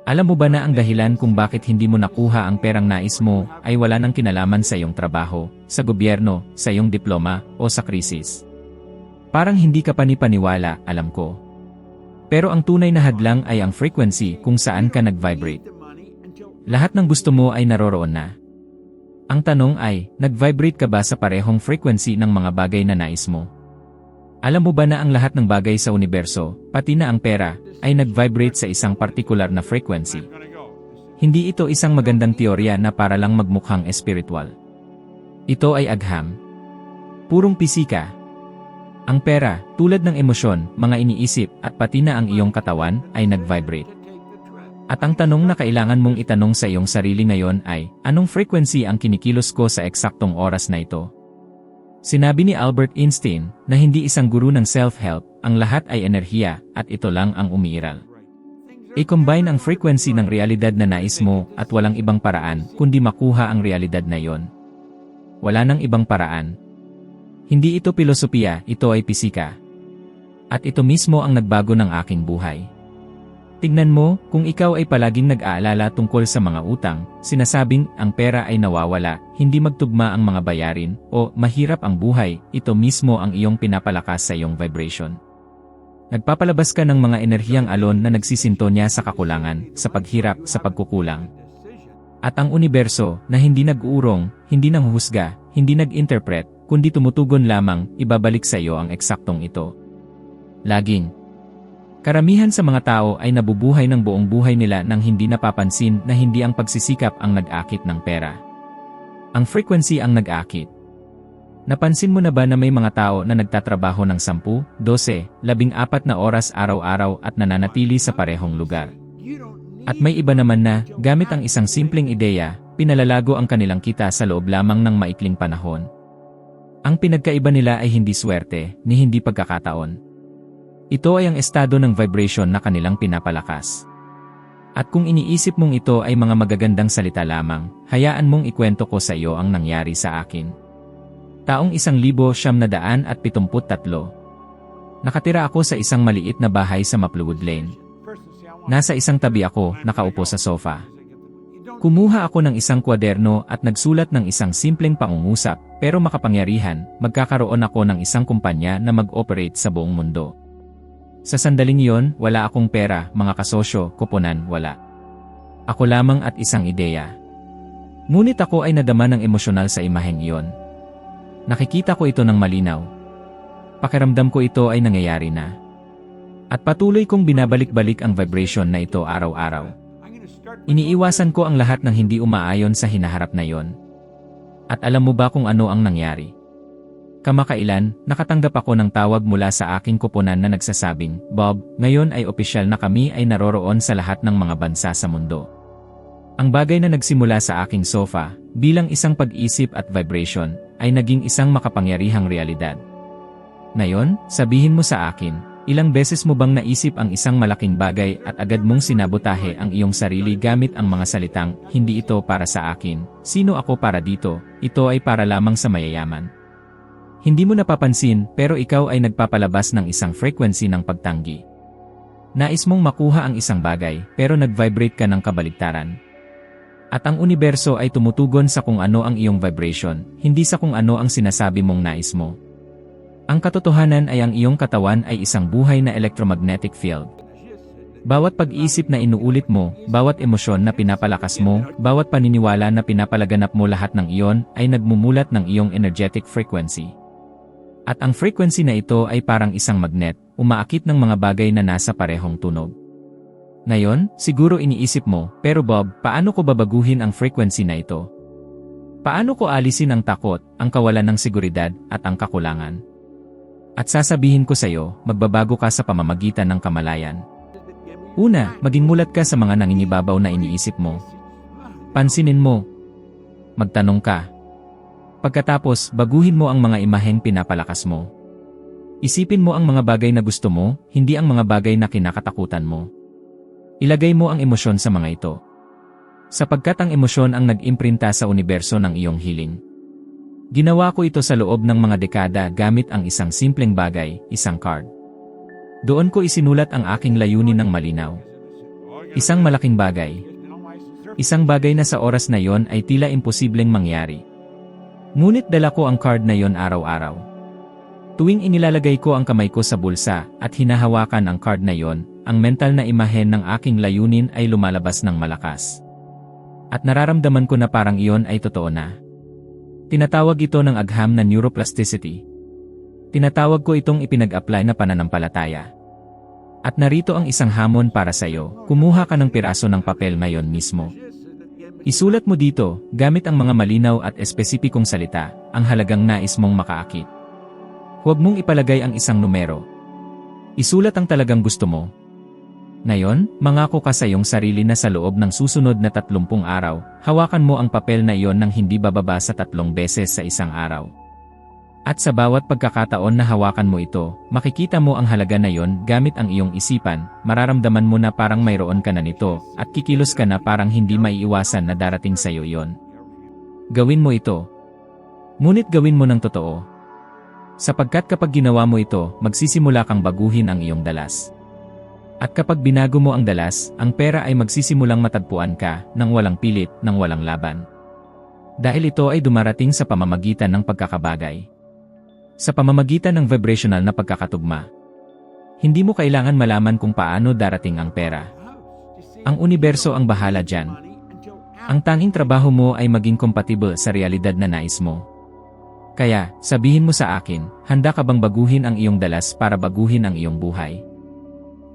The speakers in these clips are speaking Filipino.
Alam mo ba na ang dahilan kung bakit hindi mo nakuha ang perang nais mo ay wala nang kinalaman sa iyong trabaho, sa gobyerno, sa iyong diploma, o sa krisis? Parang hindi ka panipaniwala, alam ko. Pero ang tunay na hadlang ay ang frequency kung saan ka nag-vibrate. Lahat ng gusto mo ay naroroon na. Ang tanong ay, nag-vibrate ka ba sa parehong frequency ng mga bagay na nais mo? Alam mo ba na ang lahat ng bagay sa universo, pati na ang pera, ay nag-vibrate sa isang partikular na frequency? Hindi ito isang magandang teorya na para lang magmukhang espiritual. Ito ay agham. Purong pisika. Ang pera, tulad ng emosyon, mga iniisip, at pati na ang iyong katawan, ay nag-vibrate. At ang tanong na kailangan mong itanong sa iyong sarili ngayon ay, anong frequency ang kinikilos ko sa eksaktong oras na ito? Sinabi ni Albert Einstein na hindi isang guru ng self-help, ang lahat ay enerhiya, at ito lang ang umiiral. I-combine ang frequency ng realidad na nais mo at walang ibang paraan kundi makuha ang realidad na yon. Wala nang ibang paraan. Hindi ito pilosopiya, ito ay pisika. At ito mismo ang nagbago ng aking buhay. Tignan mo, kung ikaw ay palaging nag-aalala tungkol sa mga utang, sinasabing ang pera ay nawawala, hindi magtugma ang mga bayarin, o mahirap ang buhay, ito mismo ang iyong pinapalakas sa iyong vibration. Nagpapalabas ka ng mga enerhiyang alon na nagsisintonya sa kakulangan, sa paghirap, sa pagkukulang. At ang universo, na hindi nag-uurong, hindi nanghuhusga, hindi nag-interpret, kundi tumutugon lamang, ibabalik sa iyo ang eksaktong ito. Laging. Karamihan sa mga tao ay nabubuhay ng buong buhay nila nang hindi napapansin na hindi ang pagsisikap ang nag-akit ng pera. Ang frequency ang nag-akit. Napansin mo na ba na may mga tao na nagtatrabaho ng 10, 12, 14 na oras araw-araw at nananatili sa parehong lugar? At may iba naman na, gamit ang isang simpleng ideya, pinalalago ang kanilang kita sa loob lamang ng maikling panahon. Ang pinagkaiba nila ay hindi swerte, ni hindi pagkakataon. Ito ay ang estado ng vibration na kanilang pinapalakas. At kung iniisip mong ito ay mga magagandang salita lamang, hayaan mong ikwento ko sa iyo ang nangyari sa akin. Taong 1973. Nakatira ako sa isang maliit na bahay sa Maplewood Lane. Nasa isang tabi ako, nakaupo sa sofa. Kumuha ako ng isang kwaderno at nagsulat ng isang simpleng pangungusap, pero makapangyarihan, magkakaroon ako ng isang kumpanya na mag-operate sa buong mundo. Sa sandaling iyon, wala akong pera, mga kasosyo, kuponan, wala. Ako lamang at isang ideya. Ngunit ako ay nadama ng emosyonal sa imaheng iyon. Nakikita ko ito ng malinaw. Pakiramdam ko ito ay nangyayari na. At patuloy kong binabalik-balik ang vibration na ito araw-araw. Iniiwasan ko ang lahat ng hindi umaayon sa hinaharap na iyon. At alam mo ba kung ano ang nangyari? Kamakailan, nakatanggap ako ng tawag mula sa aking kuponan na nagsasabing, Bob, ngayon ay opisyal na kami ay naroroon sa lahat ng mga bansa sa mundo. Ang bagay na nagsimula sa aking sofa, bilang isang pag-isip at vibration, ay naging isang makapangyarihang realidad. Ngayon, sabihin mo sa akin, ilang beses mo bang naisip ang isang malaking bagay at agad mong sinabotahe ang iyong sarili gamit ang mga salitang, hindi ito para sa akin, sino ako para dito, ito ay para lamang sa mayayaman. Hindi mo napapansin pero ikaw ay nagpapalabas ng isang frequency ng pagtanggi. Nais mong makuha ang isang bagay pero nag-vibrate ka ng kabaligtaran. At ang universo ay tumutugon sa kung ano ang iyong vibration, hindi sa kung ano ang sinasabi mong nais mo. Ang katotohanan ay ang iyong katawan ay isang buhay na electromagnetic field. Bawat pag-iisip na inuulit mo, bawat emosyon na pinapalakas mo, bawat paniniwala na pinapalaganap mo lahat ng iyon ay nagmumulat ng iyong energetic frequency. At ang frequency na ito ay parang isang magnet, umaakit ng mga bagay na nasa parehong tunog. Ngayon, siguro iniisip mo, pero Bob, paano ko babaguhin ang frequency na ito? Paano ko alisin ang takot, ang kawalan ng seguridad, at ang kakulangan? At sasabihin ko sa iyo, magbabago ka sa pamamagitan ng kamalayan. Una, maging mulat ka sa mga nangingibabaw na iniisip mo. Pansinin mo. Magtanong ka. Pagkatapos, baguhin mo ang mga imaheng pinapalakas mo. Isipin mo ang mga bagay na gusto mo, hindi ang mga bagay na kinakatakutan mo. Ilagay mo ang emosyon sa mga ito. Sapagkat ang emosyon ang nag-imprinta sa universo ng iyong hiling. Ginawa ko ito sa loob ng mga dekada gamit ang isang simpleng bagay, isang card. Doon ko isinulat ang aking layunin ng malinaw. Isang malaking bagay. Isang bagay na sa oras na yon ay tila imposibleng mangyari. Ngunit dala ko ang card na yon araw-araw. Tuwing inilalagay ko ang kamay ko sa bulsa at hinahawakan ang card na yon, ang mental na imahen ng aking layunin ay lumalabas ng malakas. At nararamdaman ko na parang iyon ay totoo na. Tinatawag ito ng agham na neuroplasticity. Tinatawag ko itong ipinag-apply na pananampalataya. At narito ang isang hamon para sa iyo, kumuha ka ng piraso ng papel ngayon mismo. Isulat mo dito, gamit ang mga malinaw at espesipikong salita, ang halagang nais mong makaakit. Huwag mong ipalagay ang isang numero. Isulat ang talagang gusto mo. Ngayon, mangako ka sa iyong sarili na sa loob ng susunod na 30 araw, hawakan mo ang papel na iyon nang hindi bababa sa 3 beses sa isang araw. At sa bawat pagkakataon na hawakan mo ito, makikita mo ang halaga na iyon gamit ang iyong isipan, mararamdaman mo na parang mayroon ka na nito, at kikilos ka na parang hindi maiiwasan na darating sa iyo iyon. Gawin mo ito. Ngunit gawin mo ng totoo. Sapagkat kapag ginawa mo ito, magsisimula kang baguhin ang iyong dalas. At kapag binago mo ang dalas, ang pera ay magsisimulang matagpuan ka, nang walang pilit, nang walang laban. Dahil ito ay dumarating sa pamamagitan ng pagkakabagay. Sa pamamagitan ng vibrational na pagkakatugma. Hindi mo kailangan malaman kung paano darating ang pera. Ang universo ang bahala dyan. Ang tanging trabaho mo ay maging compatible sa realidad na nais mo. Kaya, sabihin mo sa akin, handa ka bang baguhin ang iyong dalas para baguhin ang iyong buhay?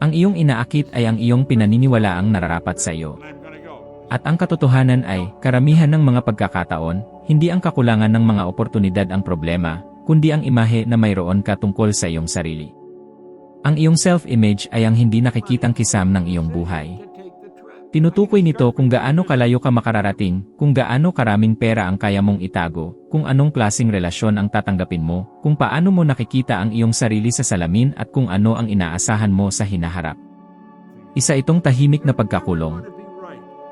Ang iyong inaakit ay ang iyong pinaniniwalaang nararapat sa iyo. At ang katotohanan ay, karamihan ng mga pagkakataon, hindi ang kakulangan ng mga oportunidad ang problema, kundi ang imahe na mayroon ka tungkol sa iyong sarili. Ang iyong self-image ay ang hindi nakikitang kisam ng iyong buhay. Tinutukoy nito kung gaano kalayo ka makararating, kung gaano karaming pera ang kaya mong itago, kung anong klaseng relasyon ang tatanggapin mo, kung paano mo nakikita ang iyong sarili sa salamin at kung ano ang inaasahan mo sa hinaharap. Isa itong tahimik na pagkakulong.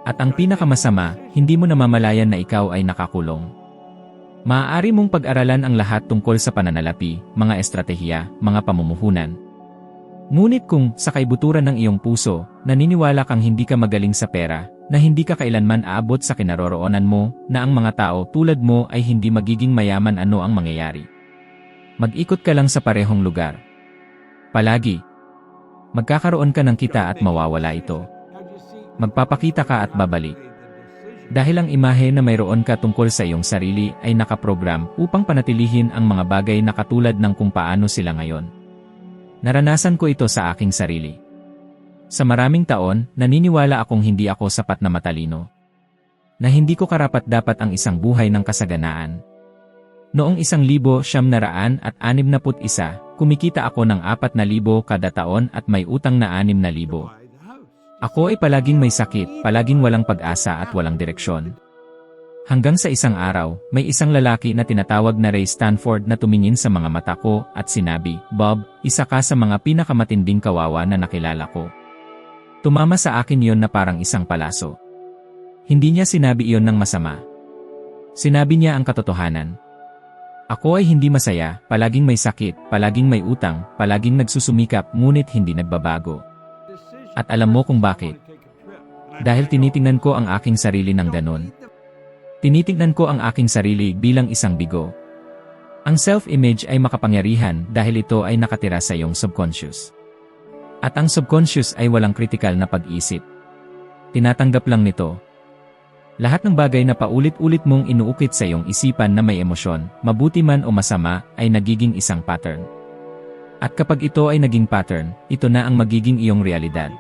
At ang pinakamasama, hindi mo namamalayan na ikaw ay nakakulong. Maaari mong pag-aralan ang lahat tungkol sa pananalapi, mga estratehiya, mga pamumuhunan. Ngunit kung, sa kaibuturan ng iyong puso, naniniwala kang hindi ka magaling sa pera, na hindi ka kailanman aabot sa kinaroroonan mo, na ang mga tao tulad mo ay hindi magiging mayaman, ano ang mangyayari? Mag-ikot ka lang sa parehong lugar. Palagi. Magkakaroon ka ng kita at mawawala ito. Magpapakita ka at babalik. Dahil ang imahe na mayroon ka tungkol sa iyong sarili ay nakaprogram upang panatilihin ang mga bagay na katulad ng kung paano sila ngayon. Naranasan ko ito sa aking sarili. Sa maraming taon, naniniwala akong hindi ako sapat na matalino. Na hindi ko karapat-dapat ang isang buhay ng kasaganaan. Noong 1961, kumikita ako ng 4,000 kada taon at may utang na 6,000. Ako ay palaging may sakit, palaging walang pag-asa at walang direksyon. Hanggang sa isang araw, may isang lalaki na tinatawag na Ray Stanford na tumingin sa mga mata ko at sinabi, "Bob, isa ka sa mga pinakamatinding kawawa na nakilala ko." Tumama sa akin yon na parang isang palaso. Hindi niya sinabi iyon ng masama. Sinabi niya ang katotohanan. Ako ay hindi masaya, palaging may sakit, palaging may utang, palaging nagsusumikap ngunit hindi nagbabago. At alam mo kung bakit? Dahil tinitingnan ko ang aking sarili ng ganon. Tinitingnan ko ang aking sarili bilang isang bigo. Ang self-image ay makapangyarihan dahil ito ay nakatira sa iyong subconscious. At ang subconscious ay walang kritikal na pag-isip. Tinatanggap lang nito. Lahat ng bagay na paulit-ulit mong inuukit sa iyong isipan na may emosyon, mabuti man o masama, ay nagiging isang pattern. At kapag ito ay naging pattern, ito na ang magiging iyong realidad.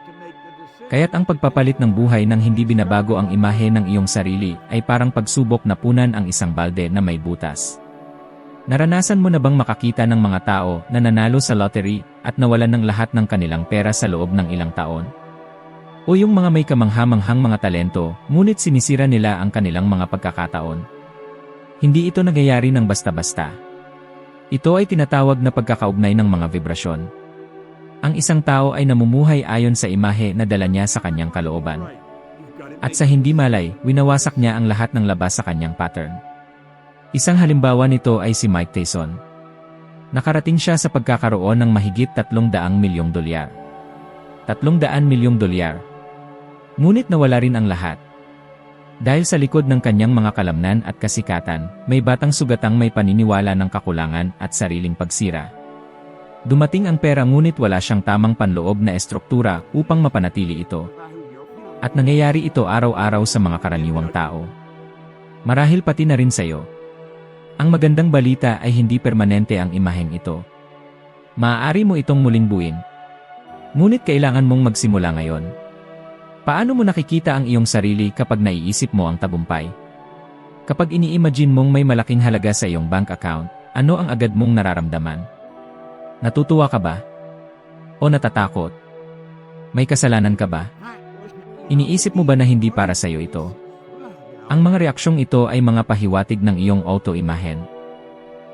Kaya't ang pagpapalit ng buhay nang hindi binabago ang imahe ng iyong sarili ay parang pagsubok na punan ang isang balde na may butas. Naranasan mo na bang makakita ng mga tao na nanalo sa lottery at nawalan ng lahat ng kanilang pera sa loob ng ilang taon? O yung mga may kamangha-manghang mga talento, ngunit sinisira nila ang kanilang mga pagkakataon? Hindi ito nangyayari ng basta-basta. Ito ay tinatawag na pagkakaugnay ng mga vibrasyon. Ang isang tao ay namumuhay ayon sa imahe na dala niya sa kanyang kalooban. At sa hindi malay, winawasak niya ang lahat ng labas sa kanyang pattern. Isang halimbawa nito ay si Mike Tyson. Nakarating siya sa pagkakaroon ng mahigit $300 milyong. $300 milyong. Ngunit nawala rin ang lahat. Dahil sa likod ng kanyang mga kalamnan at kasikatan, may batang sugatang may paniniwala ng kakulangan at sariling pagsira. Dumating ang pera ngunit wala siyang tamang panloob na estruktura upang mapanatili ito. At nangyayari ito araw-araw sa mga karaniwang tao. Marahil pati na rin sa iyo. Ang magandang balita ay hindi permanente ang imaheng ito. Maaari mo itong muling buuin. Ngunit kailangan mong magsimula ngayon. Paano mo nakikita ang iyong sarili kapag naiisip mo ang tagumpay? Kapag ini-imagine mong may malaking halaga sa iyong bank account, ano ang agad mong nararamdaman? Natutuwa ka ba? O natatakot? May kasalanan ka ba? Iniisip mo ba na hindi para sa iyo ito? Ang mga reaksyong ito ay mga pahiwatig ng iyong auto-imahen.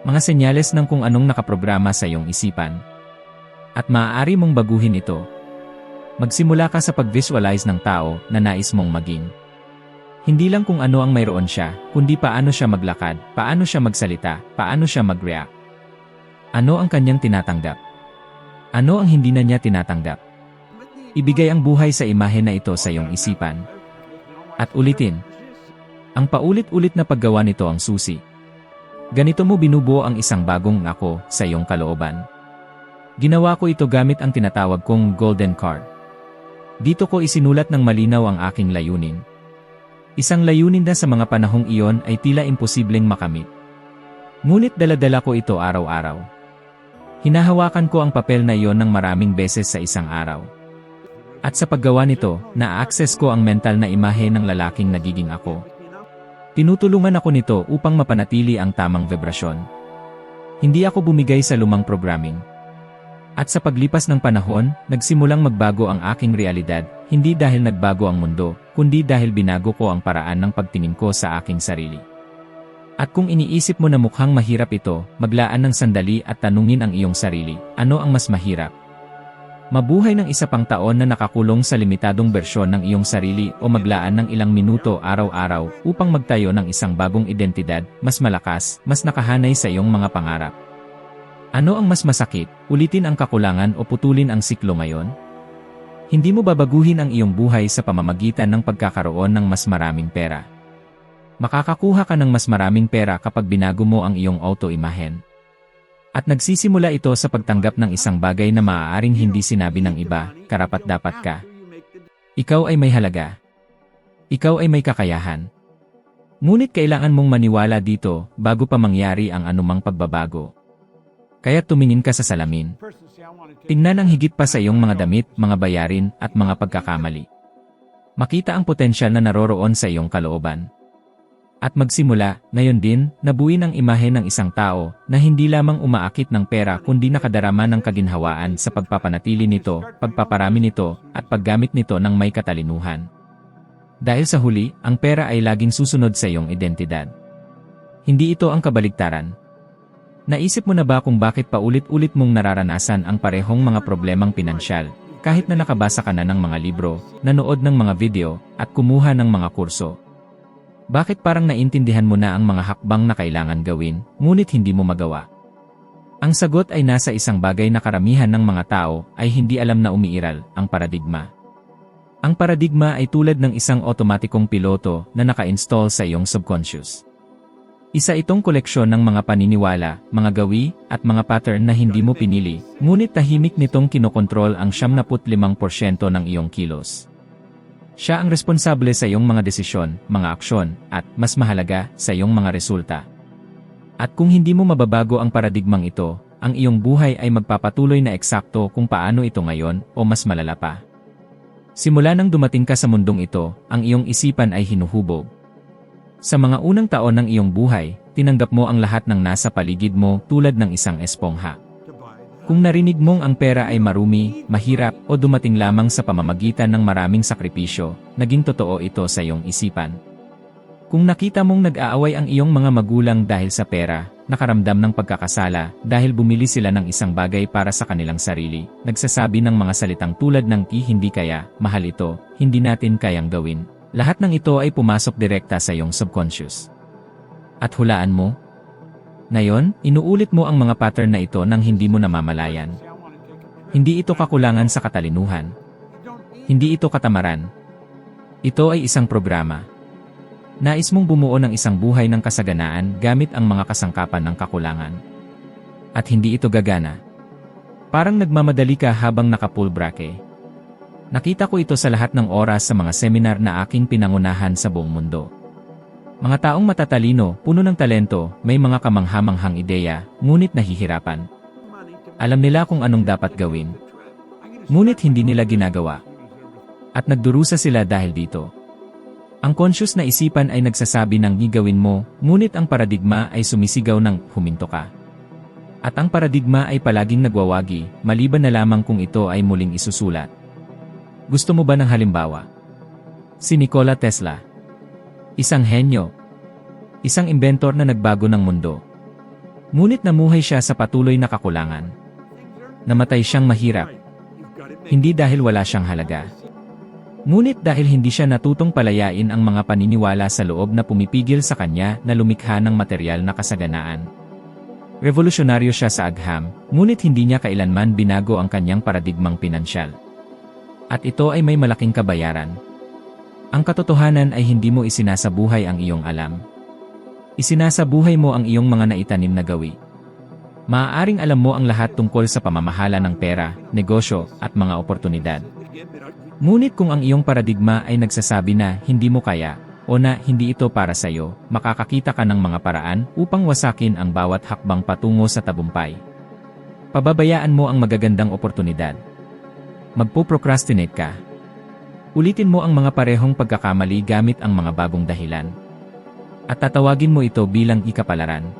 Mga senyales ng kung anong nakaprograma sa iyong isipan. At maaari mong baguhin ito. Magsimula ka sa pag-visualize ng tao na nais mong maging. Hindi lang kung ano ang mayroon siya, kundi paano siya maglakad, paano siya magsalita, paano siya mag-react. Ano ang kanyang tinatanggap? Ano ang hindi na niya tinatanggap? Ibigay ang buhay sa imahe na ito sa iyong isipan. At ulitin. Ang paulit-ulit na paggawa nito ang susi. Ganito mo binubuo ang isang bagong ako sa iyong kalooban. Ginawa ko ito gamit ang tinatawag kong golden card. Dito ko isinulat ng malinaw ang aking layunin. Isang layunin na sa mga panahong iyon ay tila imposibleng makamit. Ngunit dala-dala ko ito araw-araw. Hinahawakan ko ang papel na iyon ng maraming beses sa isang araw. At sa paggawa nito, na-access ko ang mental na imahe ng lalaking nagiging ako. Tinutulungan ako nito upang mapanatili ang tamang vibrasyon. Hindi ako bumigay sa lumang programming. At sa paglipas ng panahon, nagsimulang magbago ang aking realidad, hindi dahil nagbago ang mundo, kundi dahil binago ko ang paraan ng pagtingin ko sa aking sarili. At kung iniisip mo na mukhang mahirap ito, maglaan ng sandali at tanungin ang iyong sarili, ano ang mas mahirap? Mabuhay ng isa pang taon na nakakulong sa limitadong bersyon ng iyong sarili o maglaan ng ilang minuto araw-araw upang magtayo ng isang bagong identidad, mas malakas, mas nakahanay sa iyong mga pangarap. Ano ang mas masakit, ulitin ang kakulangan o putulin ang siklo ngayon? Hindi mo babaguhin ang iyong buhay sa pamamagitan ng pagkakaroon ng mas maraming pera. Makakakuha ka ng mas maraming pera kapag binago mo ang iyong auto-imahen. At nagsisimula ito sa pagtanggap ng isang bagay na maaaring hindi sinabi ng iba, karapat-dapat ka. Ikaw ay may halaga. Ikaw ay may kakayahan. Ngunit kailangan mong maniwala dito bago pa mangyari ang anumang pagbabago. Kaya tumingin ka sa salamin. Tingnan ang higit pa sa iyong mga damit, mga bayarin, at mga pagkakamali. Makita ang potensyal na naroroon sa iyong kalooban. At magsimula, ngayon din, nabuin ang imahe ng isang tao na hindi lamang umaakit ng pera kundi nakadarama ng kaginhawaan sa pagpapanatili nito, pagpaparami nito, at paggamit nito ng may katalinuhan. Dahil sa huli, ang pera ay laging susunod sa iyong identidad. Hindi ito ang kabaligtaran. Naisip mo na ba kung bakit paulit-ulit mong nararanasan ang parehong mga problemang pinansyal, kahit na nakabasa ka na ng mga libro, nanood ng mga video, at kumuha ng mga kurso? Bakit parang naintindihan mo na ang mga hakbang na kailangan gawin, ngunit hindi mo magawa? Ang sagot ay nasa isang bagay na karamihan ng mga tao ay hindi alam na umiiral, ang paradigma. Ang paradigma ay tulad ng isang otomatikong piloto na naka-install sa iyong subconscious. Isa itong koleksyon ng mga paniniwala, mga gawi, at mga pattern na hindi mo pinili, ngunit tahimik nitong kinokontrol ang 75% ng iyong kilos. Siya ang responsable sa iyong mga desisyon, mga aksyon, at, mas mahalaga, sa iyong mga resulta. At kung hindi mo mababago ang paradigmang ito, ang iyong buhay ay magpapatuloy na eksakto kung paano ito ngayon, o mas malala pa. Simula nang dumating ka sa mundong ito, ang iyong isipan ay hinuhubog. Sa mga unang taon ng iyong buhay, tinanggap mo ang lahat ng nasa paligid mo tulad ng isang espongha. Kung narinig mong ang pera ay marumi, mahirap, o dumating lamang sa pamamagitan ng maraming sakripisyo, naging totoo ito sa iyong isipan. Kung nakita mong nag-aaway ang iyong mga magulang dahil sa pera, nakaramdam ng pagkakasala dahil bumili sila ng isang bagay para sa kanilang sarili, nagsasabi ng mga salitang tulad ng hindi kaya, mahal ito, hindi natin kayang gawin. Lahat ng ito ay pumasok direkta sa iyong subconscious. At hulaan mo? Ngayon, inuulit mo ang mga pattern na ito nang hindi mo namamalayan. Hindi ito kakulangan sa katalinuhan. Hindi ito katamaran. Ito ay isang programa. Nais mong bumuo ng isang buhay ng kasaganaan gamit ang mga kasangkapan ng kakulangan. At hindi ito gagana. Parang nagmamadali ka habang naka-full-brake. Nakita ko ito sa lahat ng oras sa mga seminar na aking pinangunahan sa buong mundo. Mga taong matatalino, puno ng talento, may mga kamanghamanghang ideya, ngunit nahihirapan. Alam nila kung anong dapat gawin. Ngunit hindi nila ginagawa. At nagdurusa sila dahil dito. Ang conscious na isipan ay nagsasabi ng gigawin mo, ngunit ang paradigma ay sumisigaw ng huminto ka. At ang paradigma ay palaging nagwawagi, maliban na lamang kung ito ay muling isusulat. Gusto mo ba ng halimbawa? Si Nikola Tesla. Isang henyo. Isang inventor na nagbago ng mundo. Ngunit namuhay siya sa patuloy na kakulangan. Namatay siyang mahirap. Hindi dahil wala siyang halaga. Ngunit dahil hindi siya natutong palayain ang mga paniniwala sa loob na pumipigil sa kanya na lumikha ng material na kasaganaan. Revolusyonaryo siya sa agham, ngunit hindi niya kailanman binago ang kanyang paradigmang pinansyal. At ito ay may malaking kabayaran. Ang katotohanan ay hindi mo isinasabuhay ang iyong alam. Isinasabuhay mo ang iyong mga naitanim na gawi. Maaaring alam mo ang lahat tungkol sa pamamahala ng pera, negosyo, at mga oportunidad. Ngunit kung ang iyong paradigma ay nagsasabi na hindi mo kaya, o na hindi ito para sa iyo, makakakita ka ng mga paraan upang wasakin ang bawat hakbang patungo sa tagumpay. Pababayaan mo ang magagandang oportunidad. Magpo-procrastinate ka. Ulitin mo ang mga parehong pagkakamali gamit ang mga bagong dahilan. At tatawagin mo ito bilang ikapalaran.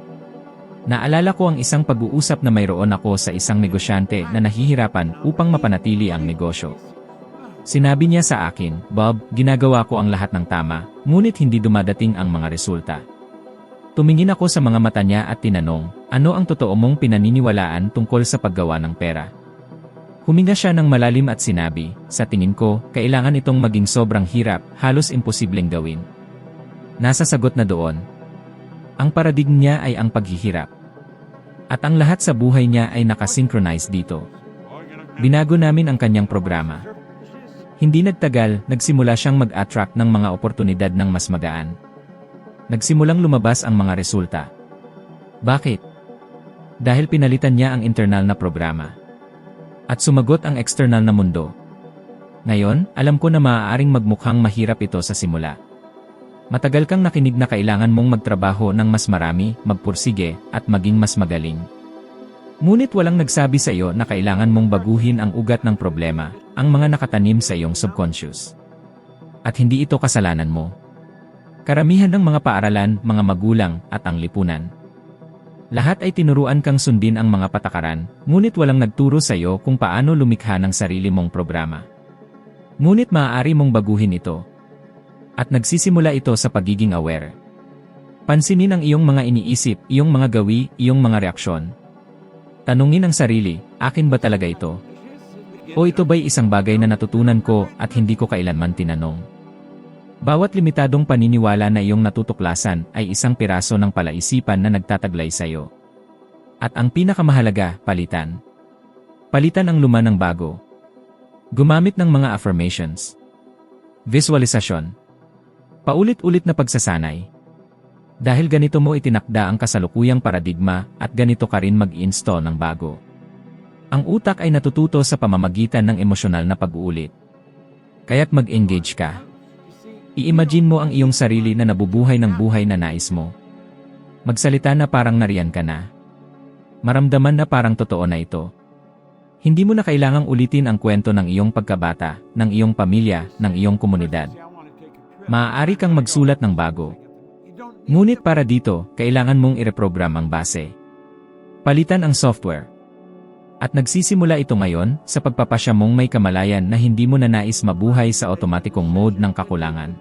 Naalala ko ang isang pag-uusap na mayroon ako sa isang negosyante na nahihirapan upang mapanatili ang negosyo. Sinabi niya sa akin, "Bob, ginagawa ko ang lahat ng tama, ngunit hindi dumadating ang mga resulta." Tumingin ako sa mga mata niya at tinanong, "Ano ang totoo mong pinaniniwalaan tungkol sa paggawa ng pera?" Huminga siya ng malalim at sinabi, "Sa tingin ko, kailangan itong maging sobrang hirap, halos imposibleng gawin." Nasa sagot na doon. Ang paradigma niya ay ang paghihirap. At ang lahat sa buhay niya ay nakasynchronize dito. Binago namin ang kanyang programa. Hindi nagtagal, nagsimula siyang mag-attract ng mga oportunidad ng mas magaan. Nagsimulang lumabas ang mga resulta. Bakit? Dahil pinalitan niya ang internal na programa. At sumagot ang external na mundo. Ngayon, alam ko na maaaring magmukhang mahirap ito sa simula. Matagal kang nakinig na kailangan mong magtrabaho ng mas marami, magpursige, at maging mas magaling. Ngunit walang nagsabi sa iyo na kailangan mong baguhin ang ugat ng problema, ang mga nakatanim sa iyong subconscious. At hindi ito kasalanan mo. Karamihan ng mga paaralan, mga magulang, at ang lipunan. Lahat ay tinuruan kang sundin ang mga patakaran, ngunit walang nagturo sa iyo kung paano lumikha ng sarili mong programa. Ngunit maaari mong baguhin ito. At nagsisimula ito sa pagiging aware. Pansinin ang iyong mga iniisip, iyong mga gawi, iyong mga reaksyon. Tanungin ang sarili, akin ba talaga ito? O ito ba'y isang bagay na natutunan ko at hindi ko kailanman tinanong? Bawat limitadong paniniwala na iyong natutuklasan ay isang piraso ng palaisipan na nagtataglay sa iyo. At ang pinakamahalaga, palitan. Palitan ang luma ng bago. Gumamit ng mga affirmations. Visualisasyon. Paulit-ulit na pagsasanay. Dahil ganito mo itinakda ang kasalukuyang paradigma at ganito ka rin mag-install ng bago. Ang utak ay natututo sa pamamagitan ng emosyonal na pag-uulit. Kaya't mag-engage ka. I-imagine mo ang iyong sarili na nabubuhay ng buhay na nais mo. Magsalita na parang nariyan ka na. Maramdaman na parang totoo na ito. Hindi mo na kailangang ulitin ang kwento ng iyong pagkabata, ng iyong pamilya, ng iyong komunidad. Maaari kang magsulat ng bago. Ngunit para dito, kailangan mong i-reprogram ang base. Palitan ang software. At nagsisimula ito ngayon sa pagpapasya mong may kamalayan na hindi mo na nais mabuhay sa otomatikong mode ng kakulangan.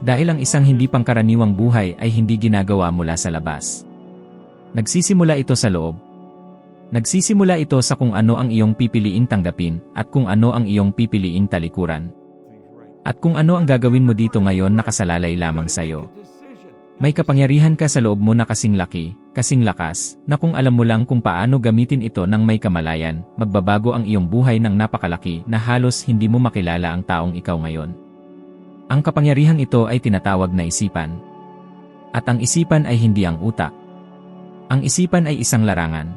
Dahil ang isang hindi pangkaraniwang buhay ay hindi ginagawa mula sa labas. Nagsisimula ito sa loob. Nagsisimula ito sa kung ano ang iyong pipiliing tanggapin at kung ano ang iyong pipiliing talikuran. At kung ano ang gagawin mo dito ngayon nakasalalay lamang sa iyo. May kapangyarihan ka sa loob mo na kasing laki, kasing lakas, na kung alam mo lang kung paano gamitin ito ng may kamalayan, magbabago ang iyong buhay ng napakalaki na halos hindi mo makilala ang taong ikaw ngayon. Ang kapangyarihang ito ay tinatawag na isipan. At ang isipan ay hindi ang utak. Ang isipan ay isang larangan.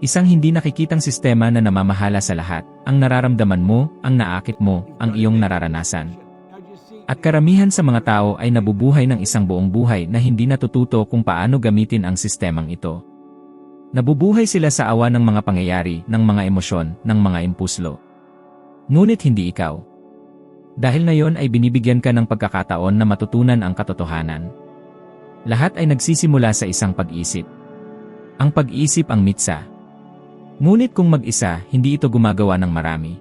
Isang hindi nakikitang sistema na namamahala sa lahat, ang nararamdaman mo, ang naakit mo, ang iyong nararanasan. At karamihan sa mga tao ay nabubuhay ng isang buong buhay na hindi natututo kung paano gamitin ang sistemang ito. Nabubuhay sila sa awa ng mga pangyayari, ng mga emosyon, ng mga impulso. Ngunit hindi ikaw. Dahil ngayon ay binibigyan ka ng pagkakataon na matutunan ang katotohanan. Lahat ay nagsisimula sa isang pag-isip. Ang pag-isip ang mitsa. Ngunit kung mag-isa, hindi ito gumagawa ng marami.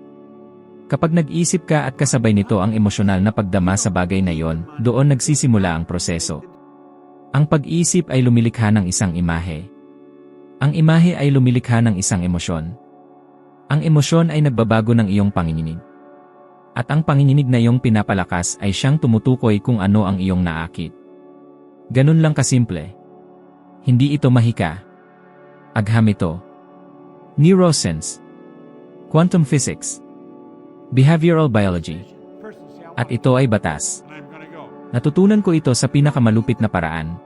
Kapag nag-isip ka at kasabay nito ang emosyonal na pagdama sa bagay na iyon, doon nagsisimula ang proseso. Ang pag-isip ay lumilikha ng isang imahe. Ang imahe ay lumilikha ng isang emosyon. Ang emosyon ay nagbabago ng iyong panginginig. At ang panginginig na iyong pinapalakas ay siyang tumutukoy kung ano ang iyong naakit. Ganun lang kasimple. Hindi ito mahika. Agham ito. Neuroscience. Quantum physics. Behavioral biology. At ito ay batas. Natutunan ko ito sa pinakamalupit na paraan.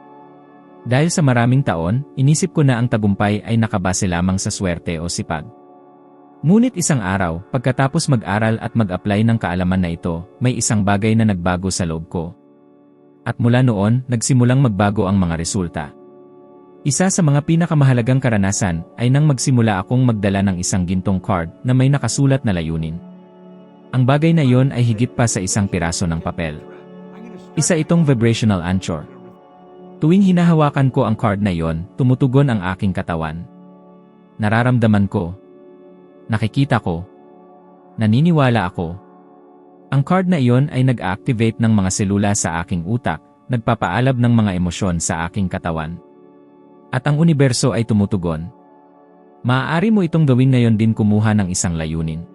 Dahil sa maraming taon, inisip ko na ang tagumpay ay nakabase lamang sa swerte o sipag. Ngunit isang araw, pagkatapos mag-aral at mag-apply ng kaalaman na ito, may isang bagay na nagbago sa loob ko. At mula noon, nagsimulang magbago ang mga resulta. Isa sa mga pinakamahalagang karanasan ay nang magsimula akong magdala ng isang gintong card na may nakasulat na layunin. Ang bagay na iyon ay higit pa sa isang piraso ng papel. Isa itong vibrational anchor. Tuwing hinahawakan ko ang card na iyon, tumutugon ang aking katawan. Nararamdaman ko. Nakikita ko. Naniniwala ako. Ang card na iyon ay nag-activate ng mga selula sa aking utak, nagpapaalab ng mga emosyon sa aking katawan. At ang universo ay tumutugon. Maaari mo itong gawin ngayon din kumuha ng isang layunin.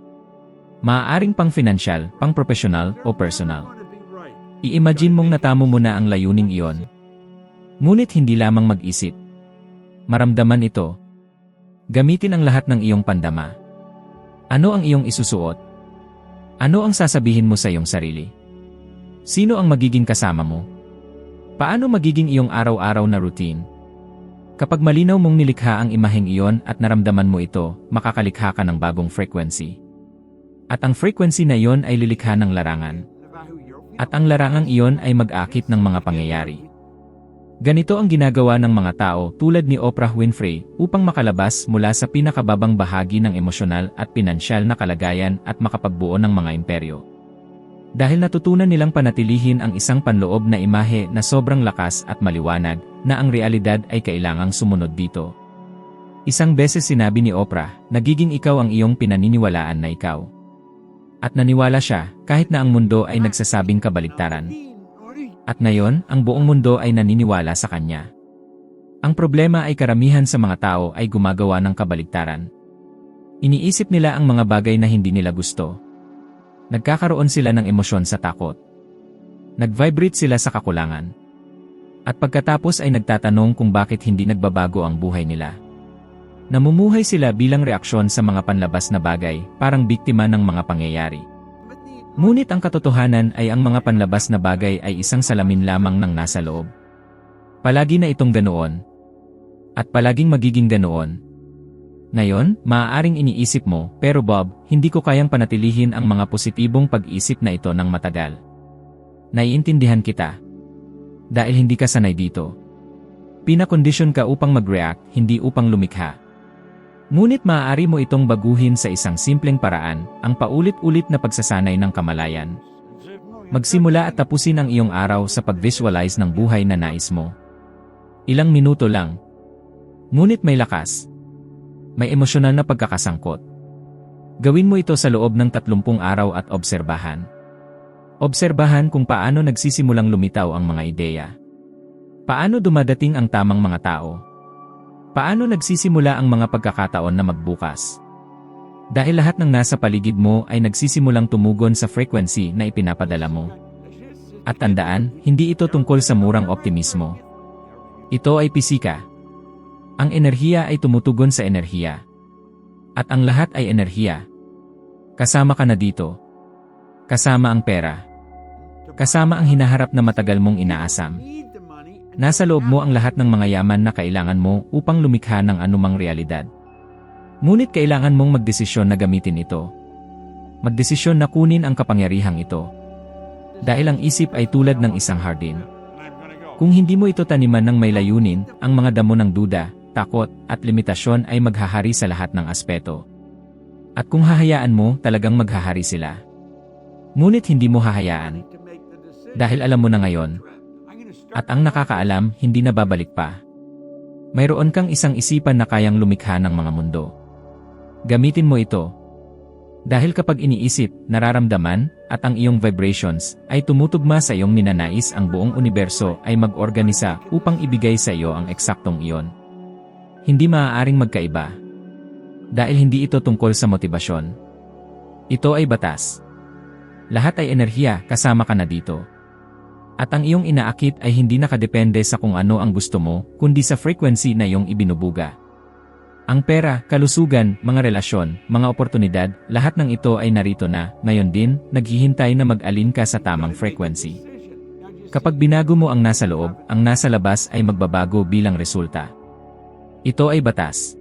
Maaaring pang financial, pang professional o personal. I-imagine mong natamo mo na ang layuning iyon. Ngunit hindi lamang mag-isip. Maramdaman ito. Gamitin ang lahat ng iyong pandama. Ano ang iyong isusuot? Ano ang sasabihin mo sa iyong sarili? Sino ang magiging kasama mo? Paano magiging iyong araw-araw na routine? Kapag malinaw mong nilikha ang imaheng iyon at naramdaman mo ito, makakalikha ka ng bagong frequency. At ang frequency na iyon ay lilikha ng larangan. At ang larangang iyon ay mag-akit ng mga pangyayari. Ganito ang ginagawa ng mga tao tulad ni Oprah Winfrey upang makalabas mula sa pinakababang bahagi ng emosyonal at pinansyal na kalagayan at makapagbuo ng mga imperyo. Dahil natutunan nilang panatilihin ang isang panloob na imahe na sobrang lakas at maliwanag na ang realidad ay kailangang sumunod dito. Isang beses sinabi ni Oprah, nagiging ikaw ang iyong pinaniniwalaan na ikaw. At naniwala siya kahit na ang mundo ay nagsasabing kabaligtaran. At ngayon, ang buong mundo ay naniniwala sa kanya. Ang problema ay karamihan sa mga tao ay gumagawa ng kabaligtaran. Iniisip nila ang mga bagay na hindi nila gusto. Nagkakaroon sila ng emosyon sa takot. Nag-vibrate sila sa kakulangan. At pagkatapos ay nagtatanong kung bakit hindi nagbabago ang buhay nila. Namumuhay sila bilang reaksyon sa mga panlabas na bagay, parang biktima ng mga pangyayari. Ngunit ang katotohanan ay ang mga panlabas na bagay ay isang salamin lamang ng nasa loob. Palagi na itong ganoon. At palaging magiging ganoon. Ngayon, maaaring iniisip mo, pero Bob, hindi ko kayang panatilihin ang mga positibong pag-isip na ito ng matagal. Naiintindihan kita. Dahil hindi ka sanay dito. Pinakondisyon ka upang mag-react, hindi upang lumikha. Ngunit maaari mo itong baguhin sa isang simpleng paraan, ang paulit-ulit na pagsasanay ng kamalayan. Magsimula at tapusin ang iyong araw sa pag-visualize ng buhay na nais mo. Ilang minuto lang. Ngunit may lakas. May emosyonal na pagkakasangkot. Gawin mo ito sa loob ng 30 araw at obserbahan. Obserbahan kung paano nagsisimulang lumitaw ang mga ideya. Paano dumadating ang tamang mga tao. Paano nagsisimula ang mga pagkakataon na magbukas? Dahil lahat ng nasa paligid mo ay nagsisimulang tumugon sa frequency na ipinapadala mo. At tandaan, hindi ito tungkol sa murang optimismo. Ito ay pisika. Ang enerhiya ay tumutugon sa enerhiya. At ang lahat ay enerhiya. Kasama ka na dito. Kasama ang pera. kasama ang hinaharap na matagal mong inaasam. Nasa loob mo ang lahat ng mga yaman na kailangan mo upang lumikha ng anumang realidad. Ngunit kailangan mong magdesisyon na gamitin ito. Magdesisyon na kunin ang kapangyarihang ito. Dahil ang isip ay tulad ng isang hardin. Kung hindi mo ito taniman ng may layunin, ang mga damo ng duda, takot, at limitasyon ay maghahari sa lahat ng aspeto. At kung hahayaan mo, talagang maghahari sila. Ngunit hindi mo hahayaan. Dahil alam mo na ngayon. At ang nakakaalam, hindi na babalik pa. Mayroon kang isang isipan na kayang lumikha ng mga mundo. Gamitin mo ito. Dahil kapag iniisip, nararamdaman, at ang iyong vibrations ay tumutugma sa iyong ninanais, ang buong universo ay mag-organisa upang ibigay sa iyo ang eksaktong iyon. Hindi maaaring magkaiba. Dahil hindi ito tungkol sa motibasyon. Ito ay batas. Lahat ay enerhiya, kasama ka na dito. At ang iyong inaakit ay hindi nakadepende sa kung ano ang gusto mo, kundi sa frequency na iyong ibinubuga. Ang pera, kalusugan, mga relasyon, mga oportunidad, lahat ng ito ay narito na, ngayon din, naghihintay na mag-alin ka sa tamang frequency. Kapag binago mo ang nasa loob, ang nasa labas ay magbabago bilang resulta. Ito ay batas.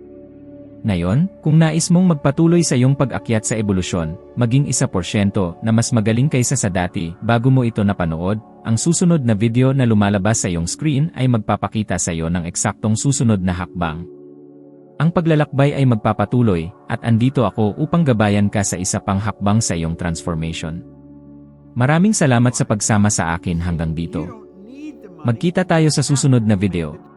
Ngayon, kung nais mong magpatuloy sa iyong pag-akyat sa ebolusyon, maging 1% na mas magaling kaysa sa dati bago mo ito napanood, ang susunod na video na lumalabas sa iyong screen ay magpapakita sa iyo ng eksaktong susunod na hakbang. Ang paglalakbay ay magpapatuloy, at andito ako upang gabayan ka sa isa pang hakbang sa iyong transformation. Maraming salamat sa pagsama sa akin hanggang dito. Magkita tayo sa susunod na video.